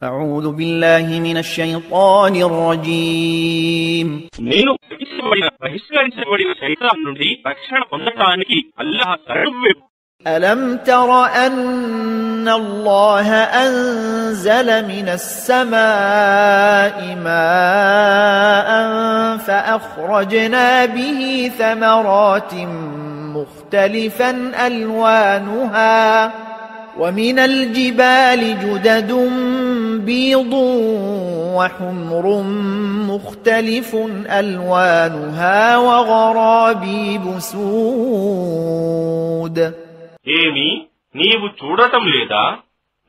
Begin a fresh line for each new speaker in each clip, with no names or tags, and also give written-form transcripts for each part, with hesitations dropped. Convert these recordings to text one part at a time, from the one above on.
أعوذ بالله من الشيطان الرجيم
నేను బహిష్కరించబడిన శైతాన్ నుండి రక్షణ పొందడానికి అల్లాహ్ శరణు.
ألم تر أن الله أنزل من السماء ماء فأخرجنا به ثمرات مختلفا ألوانها ومن الجبال جدد بيض وحمر مختلف ألوانها وغرابيب سود.
ఏమి నీవు చూడటం లేదా?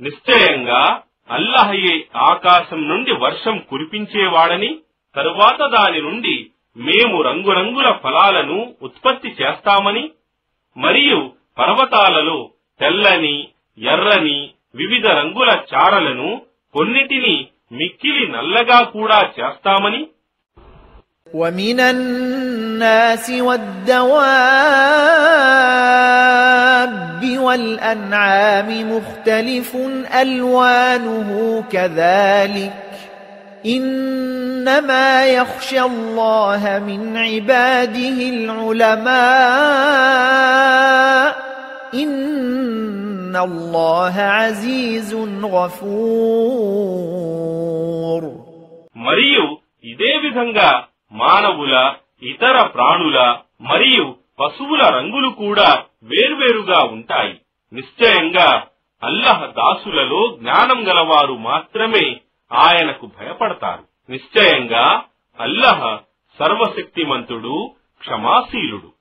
నిశ్చయంగా అల్లాహయే ఆకాశం నుండి వర్షం కురిపించేవాడని, తరువాత దాని నుండి మేము రంగురంగుల ఫలాలను ఉత్పత్తి చేస్తామని, మరియు పర్వతాలలో తెల్లని, ఎర్రని వివిధ రంగుల చారలను, కొన్నిటిని మిక్కిలి నల్లగా కూడా చేస్తామని.
وَمِنَ النَّاسِ وَالدَّوَابِّ وَالْأَنْعَامِ مُخْتَلِفٌ أَلْوَانُهُ كَذَلِكَ إِنَّمَا يَخْشَى اللَّهَ مِنْ عِبَادِهِ الْعُلَمَاءُ إِنَّ اللَّهَ عَزِيزٌ غَفُورٌ.
మరియు ఇదే విధంగా మానవుల, ఇతర ప్రాణుల మరియు పశువుల రంగులు కూడా వేర్వేరుగా ఉంటాయి. నిశ్చయంగా అల్లాహ్ దాసులలో జ్ఞానం గలవారు మాత్రమే ఆయనకు భయపడతారు. నిశ్చయంగా అల్లాహ్ సర్వశక్తిమంతుడు, క్షమాశీలుడు.